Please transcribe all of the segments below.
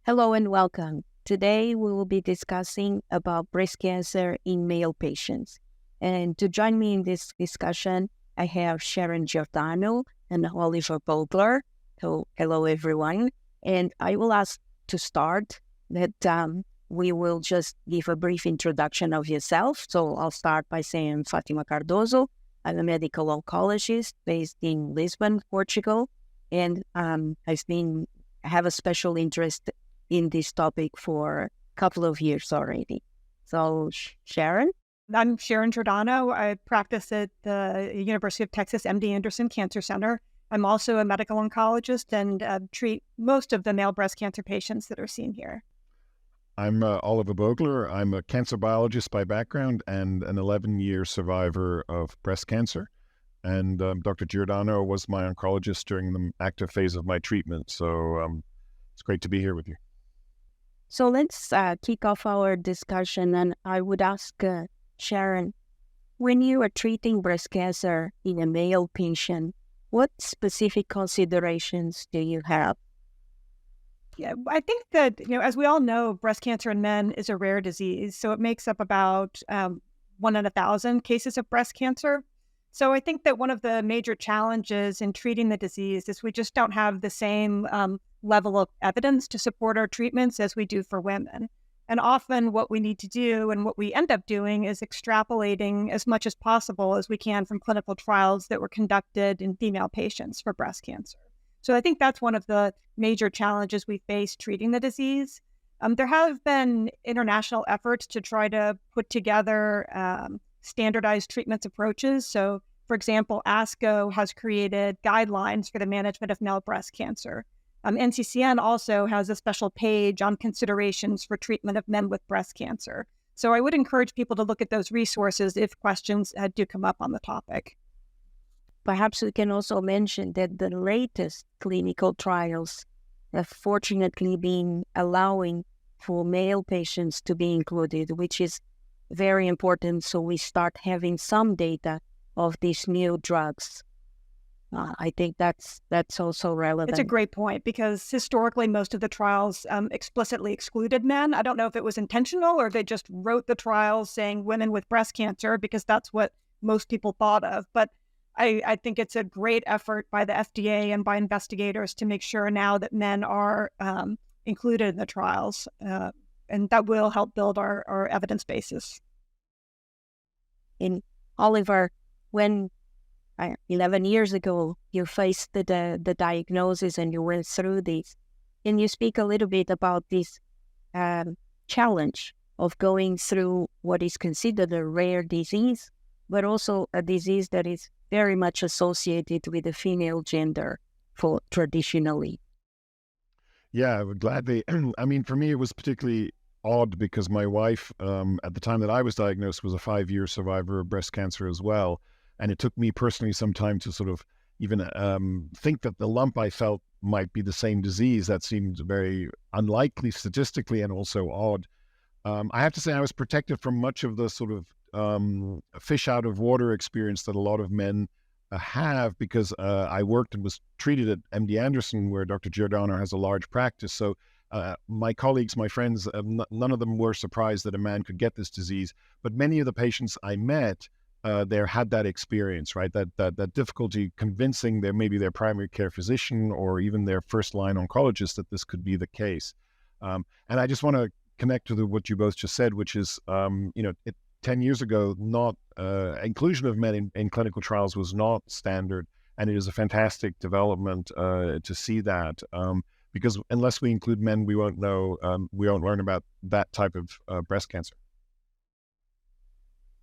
Hello and welcome. Today we will be discussing about breast cancer in male patients. And to join me in this discussion, I have Sharon Giordano and Oliver Bogler. So hello everyone. And I will ask to start that we will just give a brief introduction of yourself. So I'll start by saying Fatima Cardoso. I'm a medical oncologist based in Lisbon, Portugal. And have a special interest in this topic for a couple of years already. So, Sharon? I'm Sharon Giordano. I practice at the University of Texas MD Anderson Cancer Center. I'm also a medical oncologist and treat most of the male breast cancer patients that are seen here. I'm Oliver Bogler. I'm a cancer biologist by background and an 11-year survivor of breast cancer. And Dr. Giordano was my oncologist during the active phase of my treatment. So it's great to be here with you. So let's kick off our discussion. And I would ask Sharon, when you are treating breast cancer in a male patient, what specific considerations do you have? Yeah, I think that, as we all know, breast cancer in men is a rare disease. So it makes up about 1 in 1,000 cases of breast cancer. So I think that one of the major challenges in treating the disease is we just don't have the same level of evidence to support our treatments as we do for women. And often what we need to do and what we end up doing is extrapolating as much as possible as we can from clinical trials that were conducted in female patients for breast cancer. So I think that's one of the major challenges we face treating the disease. There have been international efforts to try to put together standardized treatments approaches. So, for example, FASCO has created guidelines for the management of male breast cancer. NCCN also has a special page on considerations for treatment of men with breast cancer. So I would encourage people to look at those resources if questions do come up on the topic. Perhaps we can also mention that the latest clinical trials have fortunately been allowing for male patients to be included, which is very important. So we start having some data of these new drugs. I think that's also relevant. It's a great point because historically most of the trials explicitly excluded men. I don't know if it was intentional or they just wrote the trials saying women with breast cancer because that's what most people thought of. But I think it's a great effort by the FDA and by investigators to make sure now that men are included in the trials. And that will help build our evidence basis. In Oliver, when 11 years ago you faced the diagnosis and you went through this, can you speak a little bit about this challenge of going through what is considered a rare disease, but also a disease that is very much associated with the female gender for traditionally? Yeah, gladly. I mean, for me, it was particularly odd because my wife, at the time that I was diagnosed, was a 5-year survivor of breast cancer as well. And it took me personally some time to sort of even think that the lump I felt might be the same disease. That seemed very unlikely statistically and also odd. I have to say I was protected from much of the sort of fish out of water experience that a lot of men have because I worked and was treated at MD Anderson where Dr. Giordano has a large practice. So my colleagues, my friends, none of them were surprised that a man could get this disease. But many of the patients I met there had that experience, right? That difficulty convincing maybe their primary care physician or even their first line oncologist that this could be the case. And I just want to connect to what you both just said, which is, 10 years ago, not inclusion of men in clinical trials was not standard, and it is a fantastic development to see that. Because unless we include men, we won't know, we won't learn about that type of breast cancer.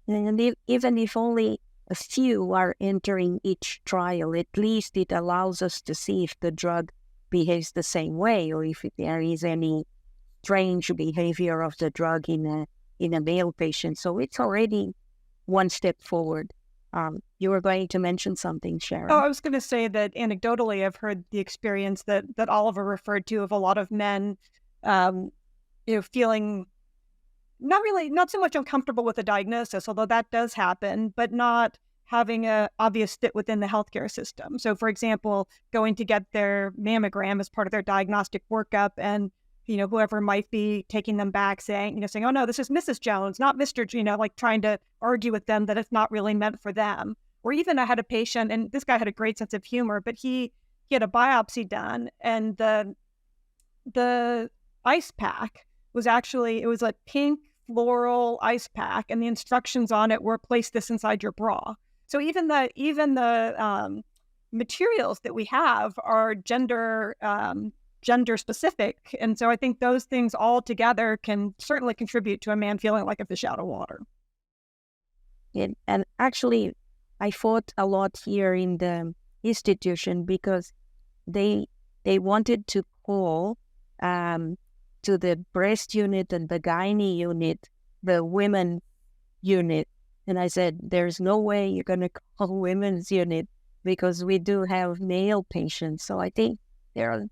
And even if only a few are entering each trial, at least it allows us to see if the drug behaves the same way or if there is any strange behavior of the drug in a male patient. So it's already one step forward. You were going to mention something, Sharon. Oh, I was going to say that anecdotally, I've heard the experience that Oliver referred to of a lot of men, feeling not so much uncomfortable with the diagnosis, although that does happen, but not having a obvious fit within the healthcare system. So, for example, going to get their mammogram as part of their diagnostic workup and whoever might be taking them back saying, oh no, this is Mrs. Jones, not Mr. Like trying to argue with them that it's not really meant for them. Or even I had a patient, and this guy had a great sense of humor, but he had a biopsy done, and the ice pack was actually, it was a pink floral ice pack, and the instructions on it were place this inside your bra. So even the materials that we have are gender specific. And so I think those things all together can certainly contribute to a man feeling like a fish out of water. And actually, I fought a lot here in the institution because they wanted to call to the breast unit and the gynae unit, the women unit. And I said, there's no way you're going to call women's unit because we do have male patients. So I think there are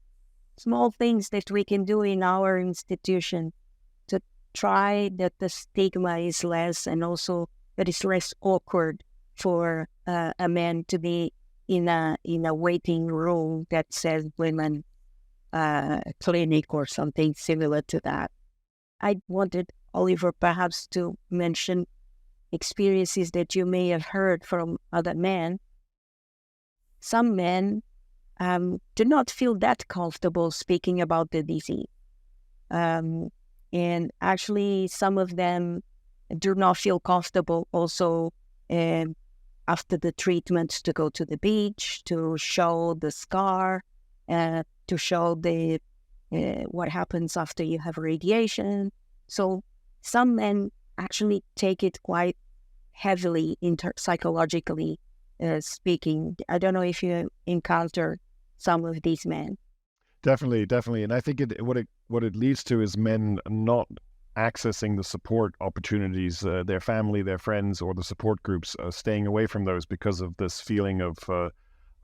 small things that we can do in our institution to try that the stigma is less, and also that it's less awkward for a man to be in a waiting room that says women clinic or something similar to that. I wanted Oliver perhaps to mention experiences that you may have heard from other men. Some men do not feel that comfortable speaking about the disease. And actually, some of them do not feel comfortable also after the treatment to go to the beach, to show the scar, to show the what happens after you have radiation. So some men actually take it quite heavily psychologically speaking. I don't know if you encounter some of these men. Definitely. And I think what it leads to is men not accessing the support opportunities, their family, their friends, or the support groups, staying away from those because of this feeling of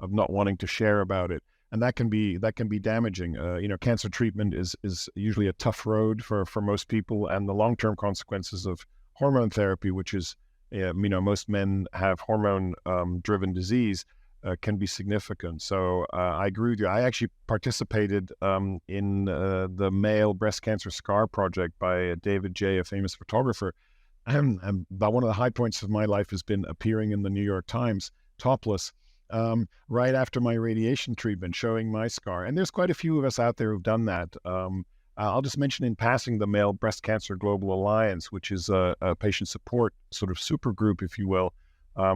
not wanting to share about it. And that can be damaging. Cancer treatment is usually a tough road for most people, and the long-term consequences of hormone therapy, which is, most men have hormone driven disease, can be significant. So I agree with you. I actually participated in the Male Breast Cancer Scar Project by David J., a famous photographer. But one of the high points of my life has been appearing in the New York Times topless right after my radiation treatment, showing my scar. And there's quite a few of us out there who've done that. I'll just mention in passing the Male Breast Cancer Global Alliance, which is a patient support sort of super group, if you will.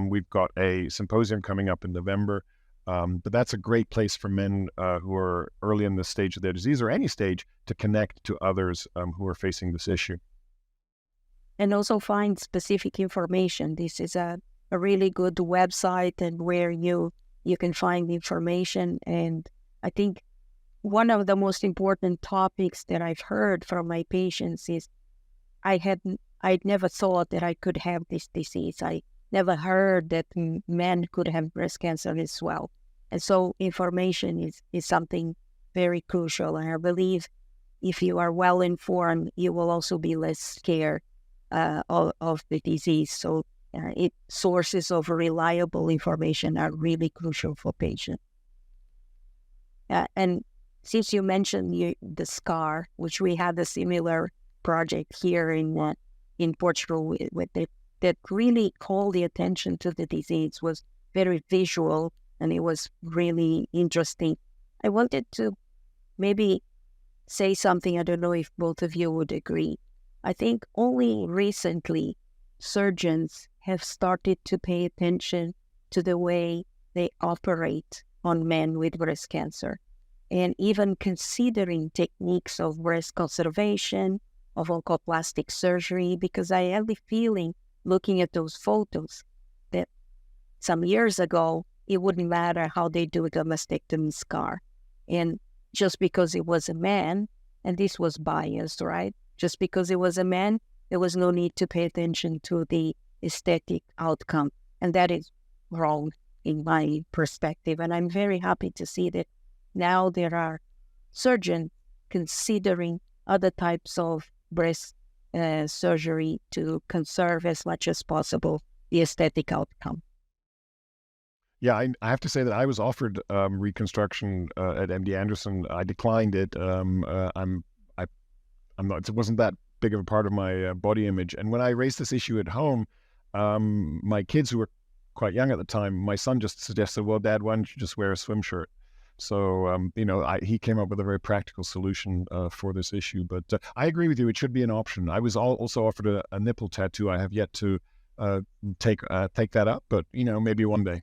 We've got a symposium coming up in November, but that's a great place for men who are early in the stage of their disease, or any stage, to connect to others who are facing this issue. And also find specific information. This is a really good website, and where you can find information. And I think one of the most important topics that I've heard from my patients is I'd never thought that I could have this disease. I never heard that men could have breast cancer as well. And so information is something very crucial. And I believe if you are well informed, you will also be less scared of the disease. So sources of reliable information are really crucial for patients. And since you mentioned the scar, which we had a similar project here in Portugal with it, that really called the attention to the disease, was very visual, and it was really interesting. I wanted to maybe say something. I don't know if both of you would agree. I think only recently surgeons have started to pay attention to the way they operate on men with breast cancer, and even considering techniques of breast conservation, of oncoplastic surgery, because I have the feeling, looking at those photos, that some years ago, it wouldn't matter how they do the mastectomy scar. And just because it was a man, and this was biased, right? Just because it was a man, there was no need to pay attention to the aesthetic outcome. And that is wrong in my perspective. And I'm very happy to see that now there are surgeons considering other types of breast surgery to conserve as much as possible the aesthetic outcome. Yeah, I have to say that I was offered reconstruction at MD Anderson. I declined it. I It wasn't that big of a part of my body image. And when I raised this issue at home, my kids, who were quite young at the time, my son just suggested, well, Dad, why don't you just wear a swim shirt? So, he came up with a very practical solution for this issue. But I agree with you. It should be an option. I was also offered a nipple tattoo. I have yet to take that up, but, maybe one day.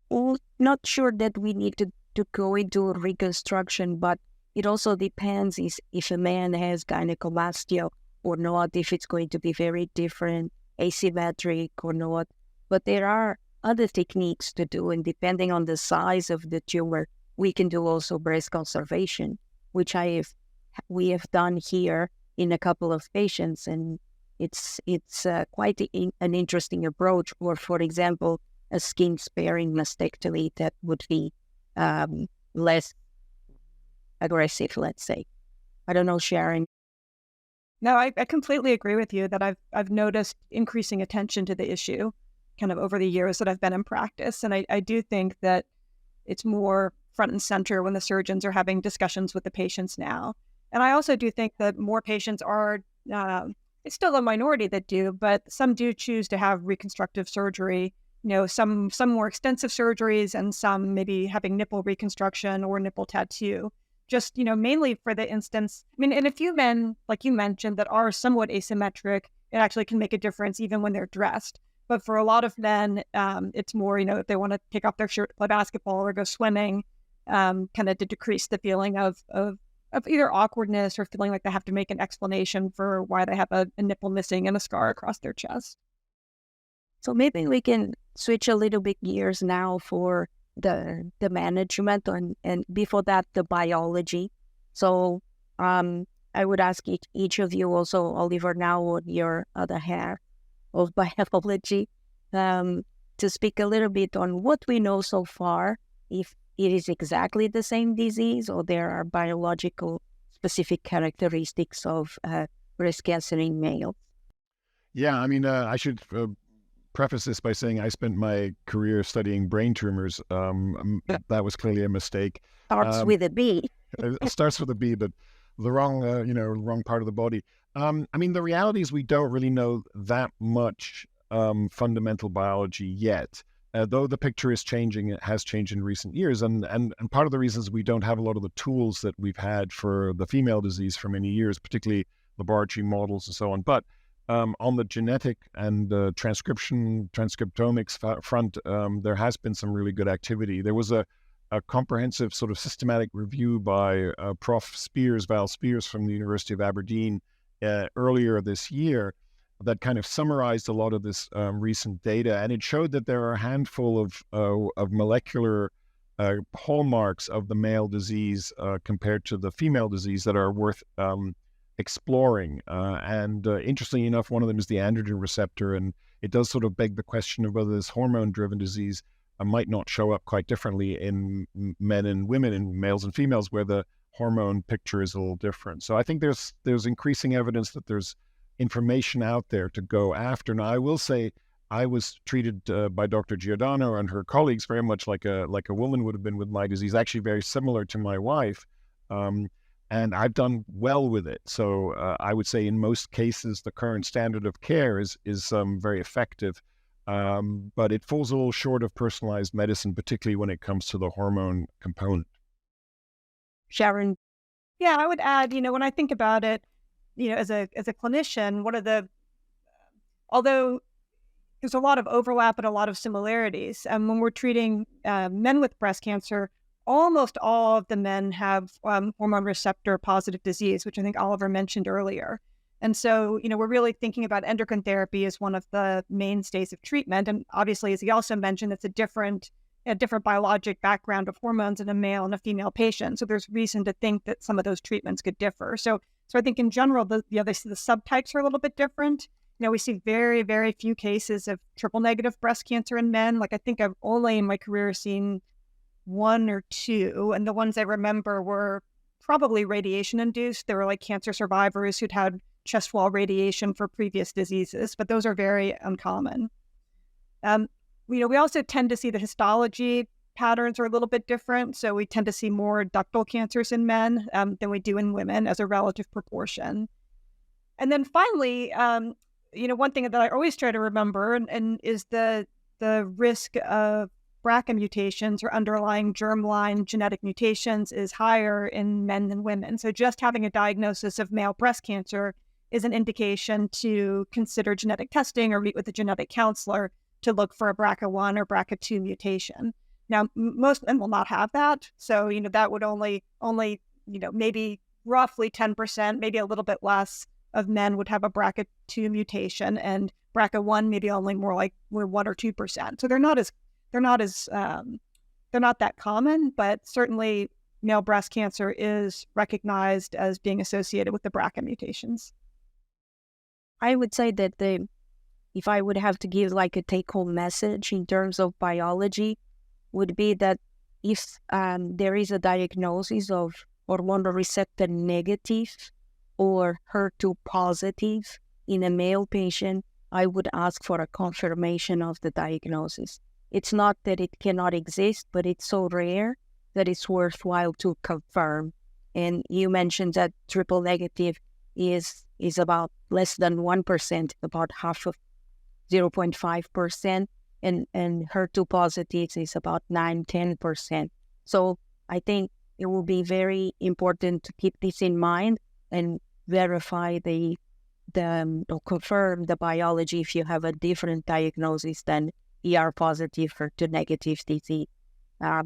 Well, not sure that we need to go into reconstruction, but it also depends if a man has gynecomastia or not, if it's going to be very different, asymmetric or not. But there are other techniques to do, and depending on the size of the tumor, we can do also breast conservation, which we have done here in a couple of patients, and it's quite an interesting approach. Or, for example, a skin sparing mastectomy that would be less aggressive, let's say. I don't know, Sharon. No, I completely agree with you that I've noticed increasing attention to the issue kind of over the years that I've been in practice. And I do think that it's more front and center when the surgeons are having discussions with the patients now. And I also do think that more patients are, it's still a minority that do, but some do choose to have reconstructive surgery, some more extensive surgeries, and some maybe having nipple reconstruction or nipple tattoo. Just, mainly for the instance, in a few men, like you mentioned, that are somewhat asymmetric, it actually can make a difference even when they're dressed. But for a lot of men, it's more, if they want to take off their shirt, play basketball or go swimming, kind of to decrease the feeling of either awkwardness or feeling like they have to make an explanation for why they have a nipple missing and a scar across their chest. So maybe we can switch a little bit gears now for the management and before that, the biology. So I would ask each of you also, Oliver, now on your other half of biology, to speak a little bit on what we know so far, if it is exactly the same disease or there are biological specific characteristics of breast cancer in males. Yeah, I should preface this by saying I spent my career studying brain tumors. That was clearly a mistake. Starts with a B. It starts with a B, but the wrong, wrong part of the body. The reality is we don't really know that much fundamental biology yet. Though the picture is changing, it has changed in recent years. And part of the reasons we don't have a lot of the tools that we've had for the female disease for many years, particularly laboratory models and so on. But on the genetic and transcriptomics front, there has been some really good activity. There was a comprehensive sort of systematic review by Val Spears from the University of Aberdeen earlier this year that kind of summarized a lot of this recent data, and it showed that there are a handful of molecular hallmarks of the male disease compared to the female disease that are worth exploring. Interestingly enough, one of them is the androgen receptor, and it does sort of beg the question of whether this hormone-driven disease might not show up quite differently in men and women, in males and females, where the hormone picture is a little different. So I think there's increasing evidence that there's information out there to go after. Now, I will say I was treated by Dr. Giordano and her colleagues very much like a woman would have been with my disease, actually very similar to my wife. And I've done well with it. So I would say in most cases, the current standard of care is very effective. But it falls a little short of personalized medicine, particularly when it comes to the hormone component. Sharon? Yeah, I would add, when I think about it, as a clinician, although there's a lot of overlap and a lot of similarities, when we're treating men with breast cancer, almost all of the men have hormone receptor positive disease, which I think Oliver mentioned earlier. And so, we're really thinking about endocrine therapy as one of the mainstays of treatment. And obviously, as he also mentioned, it's a different biologic background of hormones in a male and a female patient. So there's reason to think that some of those treatments could differ. So I think in general, the subtypes are a little bit different. We see very, very few cases of triple negative breast cancer in men. Like I think I've only in my career seen one or two. And the ones I remember were probably radiation induced. They were like cancer survivors who'd had chest wall radiation for previous diseases, but those are very uncommon. We also tend to see the histology patterns are a little bit different. So we tend to see more ductal cancers in men than we do in women as a relative proportion. And then finally, one thing that I always try to remember and is the risk of BRCA mutations or underlying germline genetic mutations is higher in men than women. So just having a diagnosis of male breast cancer is an indication to consider genetic testing or meet with a genetic counselor to look for a BRCA1 or BRCA2 mutation. Now, most men will not have that. So, that would only, maybe roughly 10%, maybe a little bit less of men would have a BRCA2 mutation, and BRCA1 maybe only more like 1 or 2%. So they're not that common, but certainly male breast cancer is recognized as being associated with the BRCA mutations. I would say that if I would have to give like a take-home message in terms of biology, would be that if there is a diagnosis of hormone receptor negative or HER2 positive in a male patient, I would ask for a confirmation of the diagnosis. It's not that it cannot exist, but it's so rare that it's worthwhile to confirm. And you mentioned that triple negative is about less than 1%, about half of 0.5%, and HER2 positives is about 9-10%. So I think it will be very important to keep this in mind and verify or confirm the biology if you have a different diagnosis than ER positive, HER2 negative disease.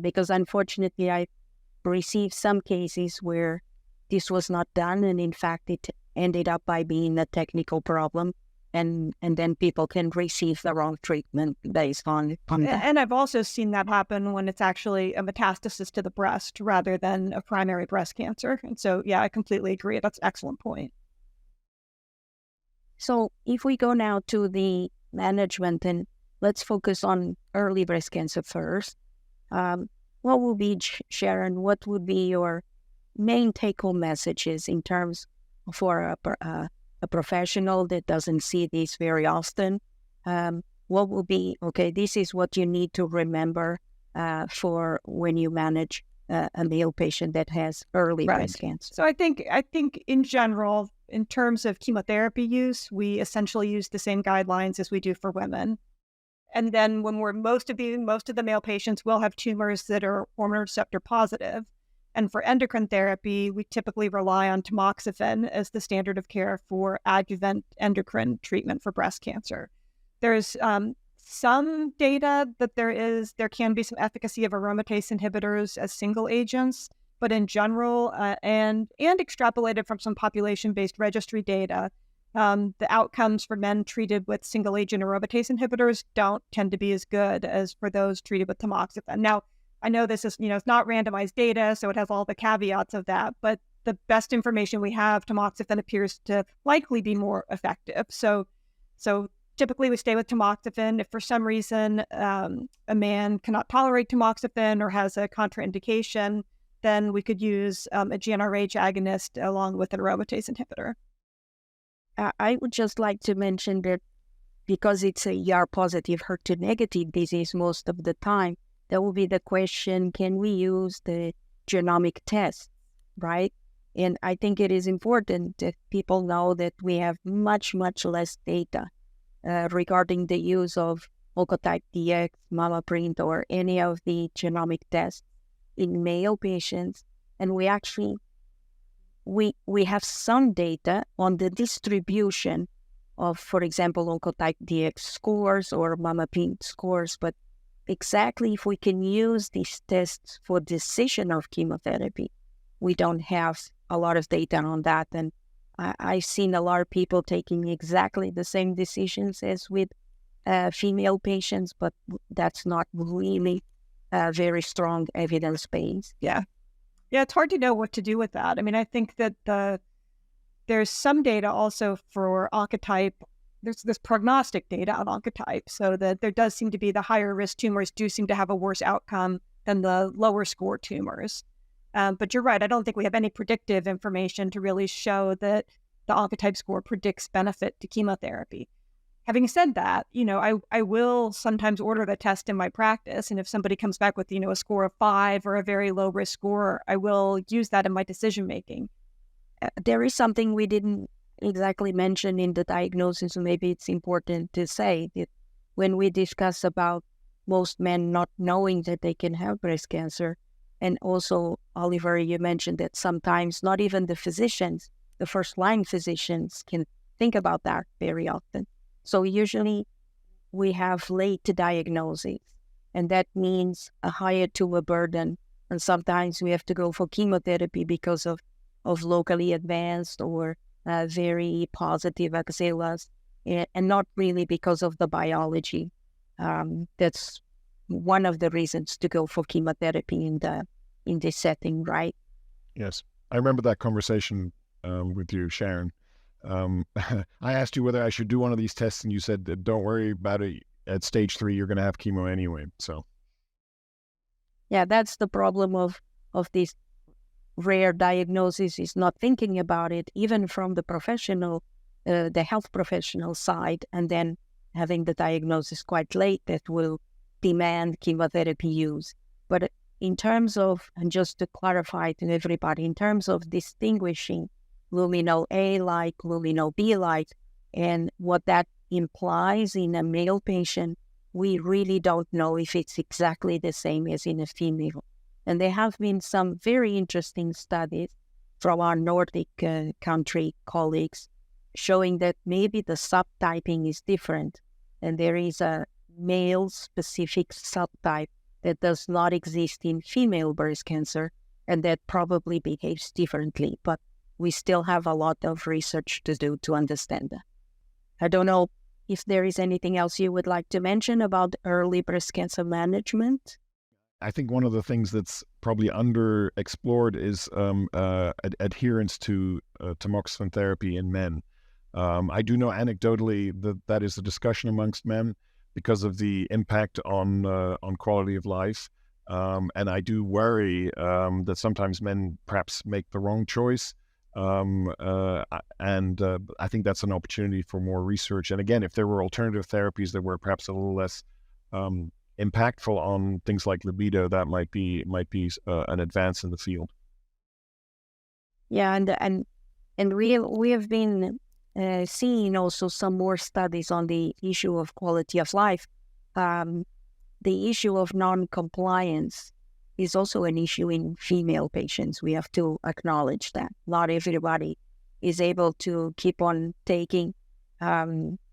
Because unfortunately, I received some cases where this was not done, and in fact, it ended up by being a technical problem, and then people can receive the wrong treatment based on that. And I've also seen that happen when it's actually a metastasis to the breast rather than a primary breast cancer. And so, yeah, I completely agree. That's an excellent point. So if we go now to the management, and let's focus on early breast cancer first. What will be, Sharon, what would be your main take-home messages in terms for a professional that doesn't see this very often? What will be, okay, this is what you need to remember for when you manage a male patient that has early breast cancer? So I think in general, in terms of chemotherapy use, we essentially use the same guidelines as we do for women. And then when most of the male patients will have tumors that are hormone receptor positive. And for endocrine therapy, we typically rely on tamoxifen as the standard of care for adjuvant endocrine treatment for breast cancer. There's some data that there can be some efficacy of aromatase inhibitors as single agents, but in general, and extrapolated from some population-based registry data, the outcomes for men treated with single-agent aromatase inhibitors don't tend to be as good as for those treated with tamoxifen. Now, I know this is, it's not randomized data, so it has all the caveats of that, but the best information we have, tamoxifen appears to likely be more effective. So typically we stay with tamoxifen. If for some reason a man cannot tolerate tamoxifen or has a contraindication, then we could use a GnRH agonist along with an aromatase inhibitor. I would just like to mention that because it's a ER positive, HER2 negative disease most of the time, there will be the question, can we use the genomic test, right? And I think it is important that people know that we have much, much less data regarding the use of Oncotype DX, MammaPrint, or any of the genomic tests in male patients. And we actually we have some data on the distribution of, for example, Oncotype DX scores or MammaPrint scores, but exactly if we can use these tests for decision of chemotherapy, we don't have a lot of data on that. And I've seen a lot of people taking exactly the same decisions as with female patients, but that's not really very strong evidence base. Yeah, it's hard to know what to do with that. I mean, I think that there's some data also for Oncotype. There's prognostic data on Oncotype, so that there does seem to be the higher risk tumors do seem to have a worse outcome than the lower score tumors. But you're right, I don't think we have any predictive information to really show that the Oncotype score predicts benefit to chemotherapy. Having said that, I will sometimes order the test in my practice. And if somebody comes back with, a score of 5 or a very low risk score, I will use that in my decision making. There is something we didn't exactly mention in the diagnosis, so maybe it's important to say that when we discuss about most men not knowing that they can have breast cancer, and also, Oliver, you mentioned that sometimes not even the physicians, the first-line physicians, can think about that very often. So usually we have late diagnoses, and that means a higher tumor burden, and sometimes we have to go for chemotherapy because of locally advanced or very positive axillas, and not really because of the biology. That's one of the reasons to go for chemotherapy in this setting, right? Yes. I remember that conversation with you, Sharon. I asked you whether I should do one of these tests, and you said, don't worry about it. At stage 3, you're going to have chemo anyway. So, yeah, that's the problem of this rare diagnosis, is not thinking about it, even from the professional, the health professional side, and then having the diagnosis quite late that will demand chemotherapy use. But in terms of, and just to clarify to everybody, in terms of distinguishing luminal A-like, luminal B-like, and what that implies in a male patient, we really don't know if it's exactly the same as in a female. And there have been some very interesting studies from our Nordic country colleagues showing that maybe the subtyping is different, and there is a male-specific subtype that does not exist in female breast cancer, and that probably behaves differently. But we still have a lot of research to do to understand that. I don't know if there is anything else you would like to mention about early breast cancer management. I think one of the things that's probably underexplored is adherence to tamoxifen therapy in men. I do know anecdotally that is a discussion amongst men because of the impact on quality of life. And I do worry that sometimes men perhaps make the wrong choice. And I think that's an opportunity for more research. And again, if there were alternative therapies that were perhaps a little less impactful on things like libido, that might be an advance in the field. Yeah, and we have been seeing also some more studies on the issue of quality of life. The issue of non-compliance is also an issue in female patients. We have to acknowledge that not everybody is able to keep on taking.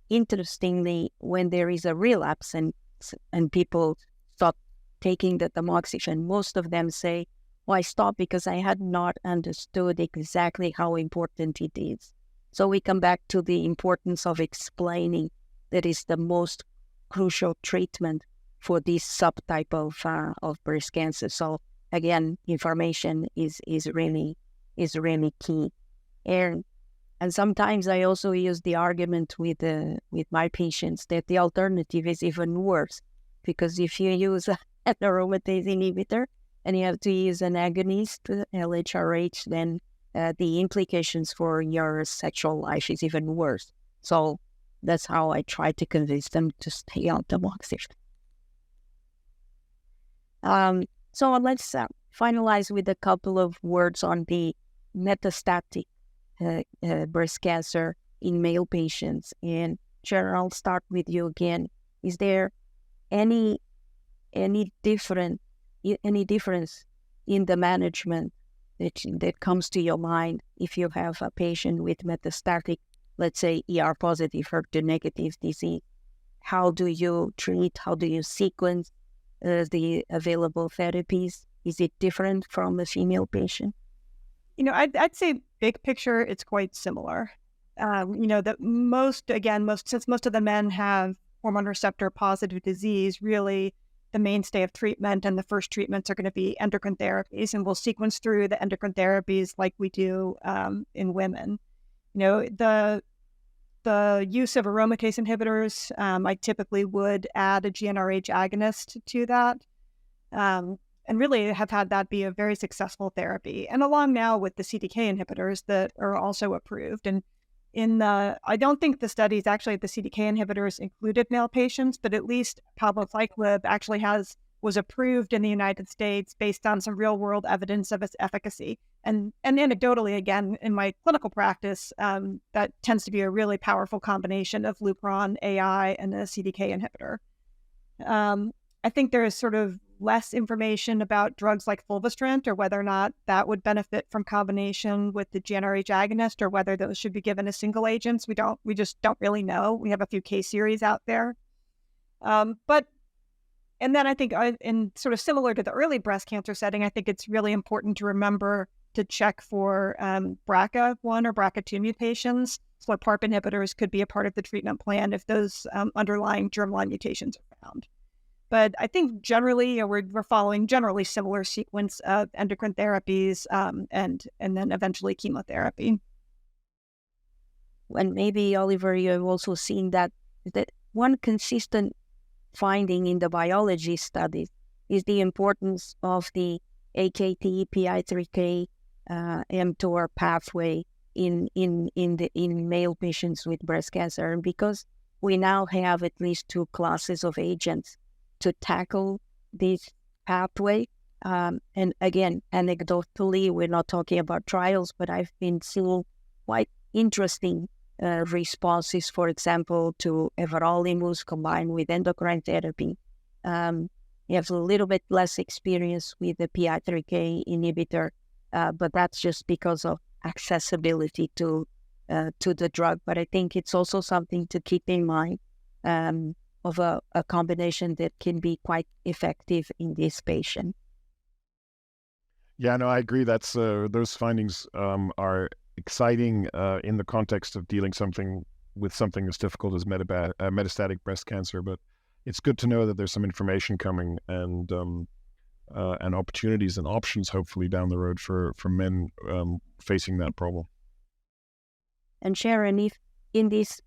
Interestingly, when there is a relapse and people stop taking the tamoxifen, most of them say, "Well, I stopped because I had not understood exactly how important it is." So we come back to the importance of explaining that is the most crucial treatment for this subtype of breast cancer. So again, information is really key. And sometimes I also use the argument with my patients that the alternative is even worse, because if you use an aromatase inhibitor and you have to use an agonist, LHRH, then the implications for your sexual life is even worse. So that's how I try to convince them to stay on tamoxifen. So let's finalize with a couple of words on the metastatic breast cancer in male patients. And Sharon, I'll start with you again. Is there any difference in the management that comes to your mind if you have a patient with metastatic, let's say ER positive, HER2 negative disease? How do you treat? How do you sequence the available therapies? Is it different from a female patient? I'd say big picture, it's quite similar. That since most of the men have hormone receptor positive disease, really the mainstay of treatment and the first treatments are going to be endocrine therapies, and we'll sequence through the endocrine therapies like we do in women. The use of aromatase inhibitors, I typically would add a GnRH agonist to that, and really have had that be a very successful therapy. And along now with the CDK inhibitors that are also approved. And I don't think the studies actually, the CDK inhibitors included male patients, but at least palbociclib actually was approved in the United States based on some real world evidence of its efficacy. And anecdotally, again, in my clinical practice, that tends to be a really powerful combination of Lupron, AI, and a CDK inhibitor. I think there is sort of less information about drugs like fulvestrant, or whether or not that would benefit from combination with the GnRH agonist, or whether those should be given as single agents. We just don't really know. We have a few case series out there. And then I think, in sort of similar to the early breast cancer setting, I think it's really important to remember to check for BRCA1 or BRCA2 mutations. So PARP inhibitors could be a part of the treatment plan if those underlying germline mutations are found. But I think generally, we're following generally similar sequence of endocrine therapies and then eventually chemotherapy. And maybe, Oliver, you've also seen that one consistent finding in the biology studies is the importance of the AKT, PI3K, mTOR pathway in male patients with breast cancer. And because we now have at least two classes of agents to tackle this pathway. And again, anecdotally, we're not talking about trials, but I've been seeing quite interesting responses, for example, to everolimus combined with endocrine therapy. You have a little bit less experience with the PI3K inhibitor, but that's just because of accessibility to the drug. But I think it's also something to keep in mind, of a combination that can be quite effective in this patient. Yeah, no, I agree. That's those findings are exciting in the context of dealing with something as difficult as metastatic breast cancer. But it's good to know that there's some information coming and opportunities and options, hopefully down the road for men facing that problem. And Sharon, if in this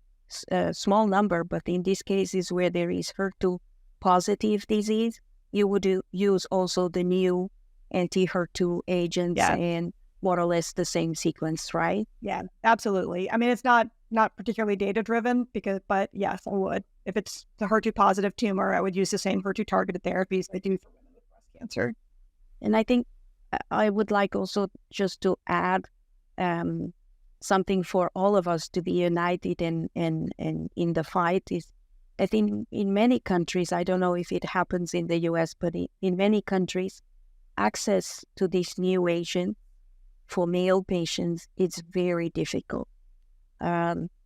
small number, but in these cases where there is HER2 positive disease, you would use also the new anti-HER2 agents and more or less the same sequence, right? Yeah, absolutely. I mean, it's not particularly data driven, but yes, I would. If it's the HER2 positive tumor, I would use the same HER2 targeted therapies I do for women with breast cancer. And I think I would like also just to add something for all of us to be united in the fight is, I think in many countries, I don't know if it happens in the US, but in many countries, access to this new agent for male patients is very difficult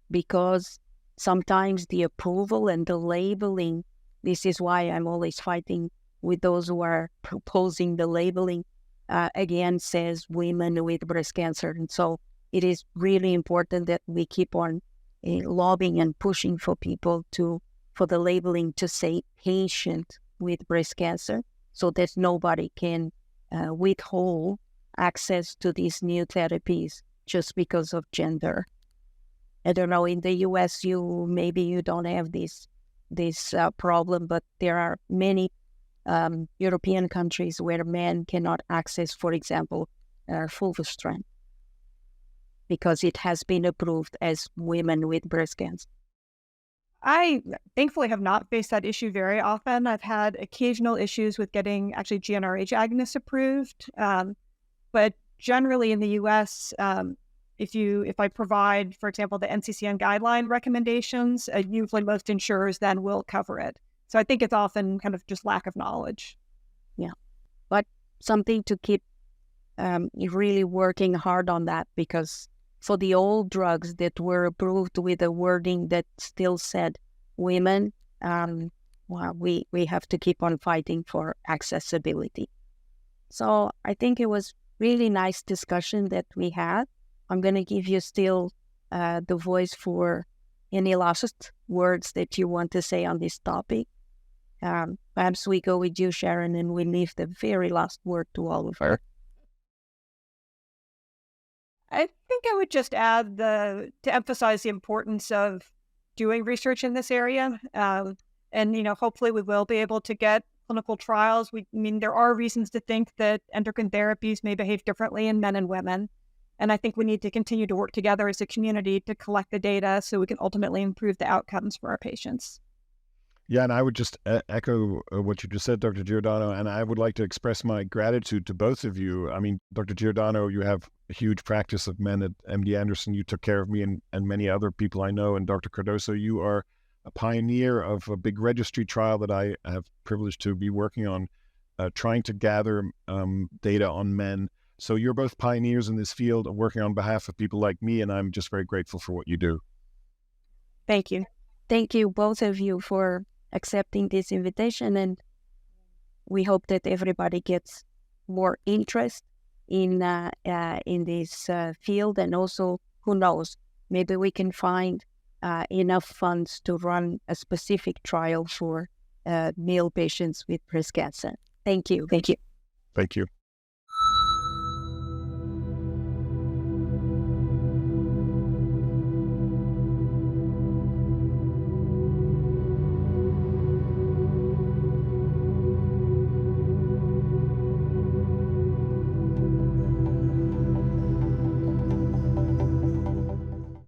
because sometimes the approval and the labeling, this is why I'm always fighting with those who are proposing the labeling, again, says women with breast cancer. And so it is really important that we keep on lobbying and pushing for people for the labeling to say patient with breast cancer, so that nobody can withhold access to these new therapies just because of gender. I don't know, in the US, maybe you don't have this problem, but there are many European countries where men cannot access, for example, fulvestrant, because it has been approved as women with breast cancer. I thankfully have not faced that issue very often. I've had occasional issues with getting actually GnRH agonists approved. But generally in the US, if I provide, for example, the NCCN guideline recommendations, usually most insurers then will cover it. So I think it's often kind of just lack of knowledge. Yeah, but something to keep really working hard on that, because for the old drugs that were approved with a wording that still said women, we have to keep on fighting for accessibility. So I think it was really nice discussion that we had. I'm going to give you still the voice for any last words that you want to say on this topic. Perhaps we go with you, Sharon, and we leave the very last word to Oliver. I think I would just add to emphasize the importance of doing research in this area. And, hopefully we will be able to get clinical trials. There are reasons to think that endocrine therapies may behave differently in men and women. And I think we need to continue to work together as a community to collect the data so we can ultimately improve the outcomes for our patients. Yeah, and I would just echo what you just said, Dr. Giordano, and I would like to express my gratitude to both of you. I mean, Dr. Giordano, you have a huge practice of men at MD Anderson. You took care of me and many other people I know. And Dr. Cardoso, you are a pioneer of a big registry trial that I have privileged to be working on, trying to gather data on men. So you're both pioneers in this field and working on behalf of people like me, and I'm just very grateful for what you do. Thank you. Thank you, both of you, for accepting this invitation, and we hope that everybody gets more interest in this field, and also, who knows, maybe we can find enough funds to run a specific trial for male patients with breast cancer. Thank you. Thank you.